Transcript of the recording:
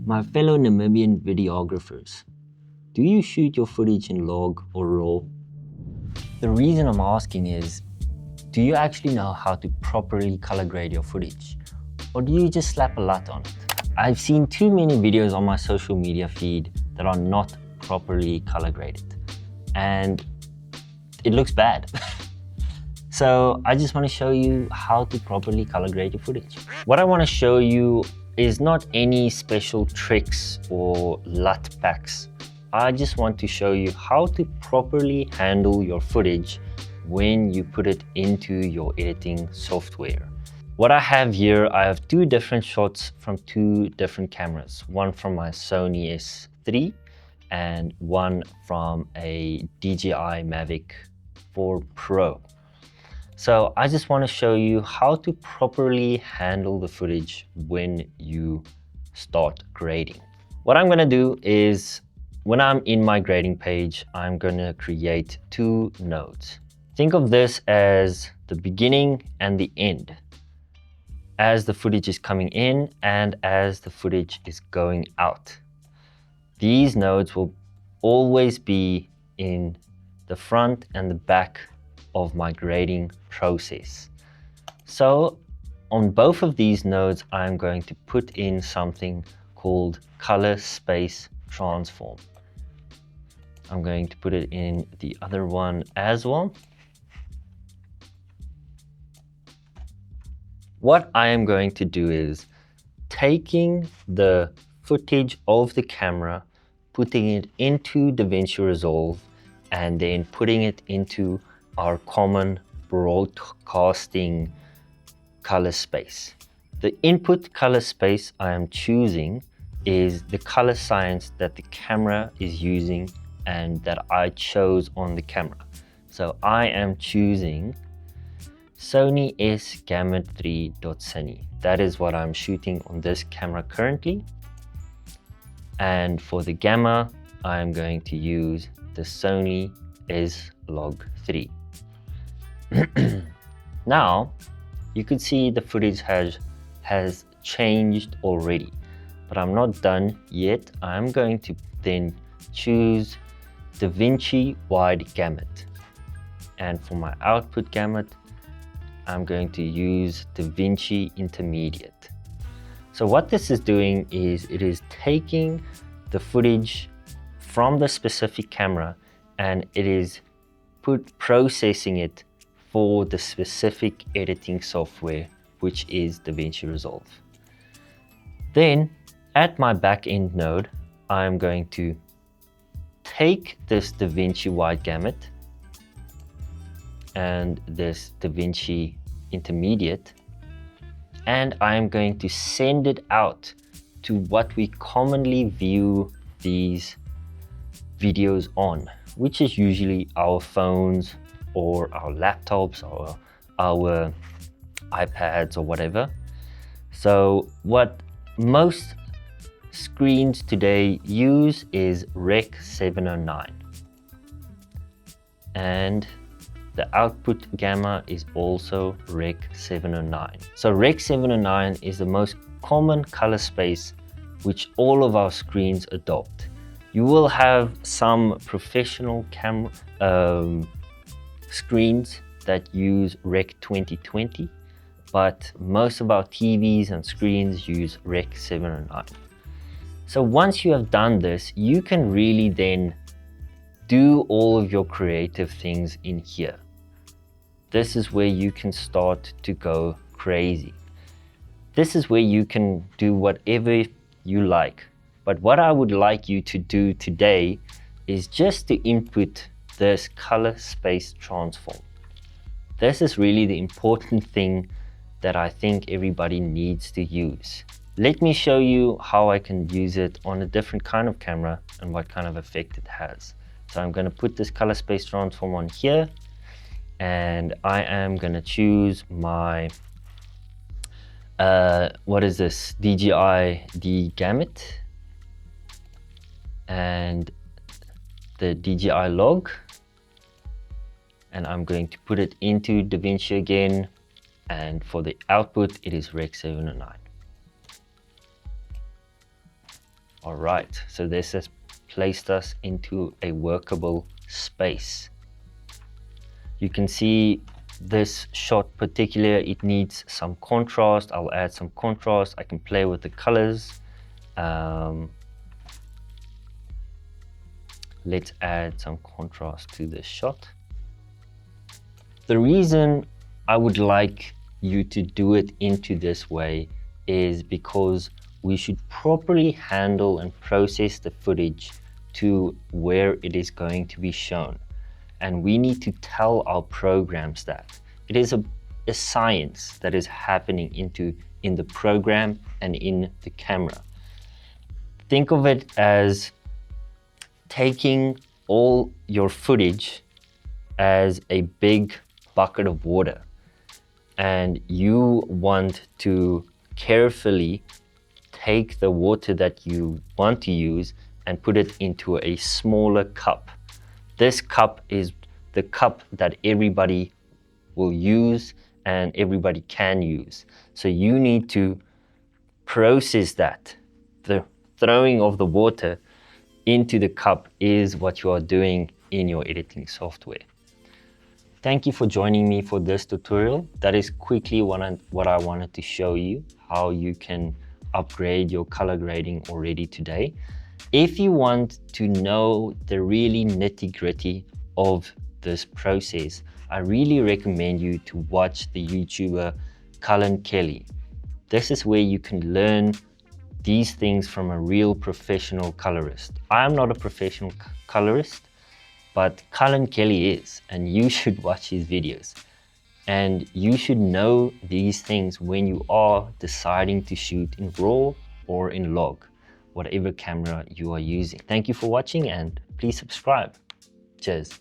My fellow Namibian videographers, do you shoot your footage in log or raw? The reason I'm asking is, do you actually know how to properly color grade your footage? Or do you just slap a LUT on it? I've seen too many videos on my social media feed that are not properly color graded, and it looks bad. So I just want to show you how to properly color grade your footage. What I want to show you is not any special tricks or LUT packs. I just want to show you how to properly handle your footage when you put it into your editing software. What I have here, I have two different shots from two different cameras. One from my Sony S3 and one from a DJI Mavic 4 Pro. So I just want to show you how to properly handle the footage when you start grading. What I'm going to do is, when I'm in my grading page, I'm going to create two nodes. Think of this as the beginning and the end, as the footage is coming in and as the footage is going out. These nodes will always be in the front and the back of my grading process. So on both of these nodes, I'm going to put in something called color space transform. I'm going to put it in the other one as well. What I am going to do is taking the footage of the camera, putting it into DaVinci Resolve, and then putting it into our common broadcasting color space. The input color space I am choosing is the color science that the camera is using and that I chose on the camera. So I am choosing Sony S Gamut 3.Cine. That is what I'm shooting on this camera currently. And for the gamma, I'm going to use the Sony S Log 3. Now, you could see the footage has changed already, but I'm not done yet. I'm going to then choose DaVinci Wide Gamut. And for my output gamut, I'm going to use DaVinci Intermediate. So what this is doing is it is taking the footage from the specific camera and it is processing it for the specific editing software, which is DaVinci Resolve. Then at my backend node, I'm going to take this DaVinci Wide Gamut and this DaVinci Intermediate, and I'm going to send it out to what we commonly view these videos on, which is usually our phones or our laptops or our iPads or whatever. So what most screens today use is Rec 709, and the output gamma is also Rec 709. So Rec 709 is the most common color space which all of our screens adopt. You will have some professional camera screens that use Rec 2020, but most of our TVs and screens use Rec 709. So once you have done this, you can really then do all of your creative things in here. This is where you can start to go crazy. This is where you can do whatever you like. But what I would like you to do today is just to input this color space transform. This is really the important thing that I think everybody needs to use. Let me show you how I can use it on a different kind of camera and what kind of effect it has. So I'm going to put this color space transform on here, and I am going to choose my what is this, DJI D Gamut and the DJI log, and I'm going to put it into DaVinci again, and for the output it is Rec 709. All right, so this has placed us into a workable space. You can see this shot particular, it needs some contrast. I'll add some contrast. I can play with the colors. Let's add some contrast to this shot. The reason I would like you to do it into this way is because we should properly handle and process the footage to where it is going to be shown. And we need to tell our programs that. It is a science that is happening in the program and in the camera. Think of it as taking all your footage as a big bucket of water, and you want to carefully take the water that you want to use and put it into a smaller cup. This cup is the cup that everybody will use and everybody can use. So you need to process that. The throwing of the water into the cup is what you are doing in your editing software. Thank you for joining me for this tutorial. That is quickly what I wanted to show you, how you can upgrade your color grading already today. If you want to know the really nitty-gritty of this process, I really recommend you to watch the YouTuber Cullen Kelly. This is where you can learn these things from a real professional colorist. I am not a professional colorist, but Cullen Kelly is, and you should watch his videos. And you should know these things when you are deciding to shoot in RAW or in log, whatever camera you are using. Thank you for watching, and please subscribe. Cheers.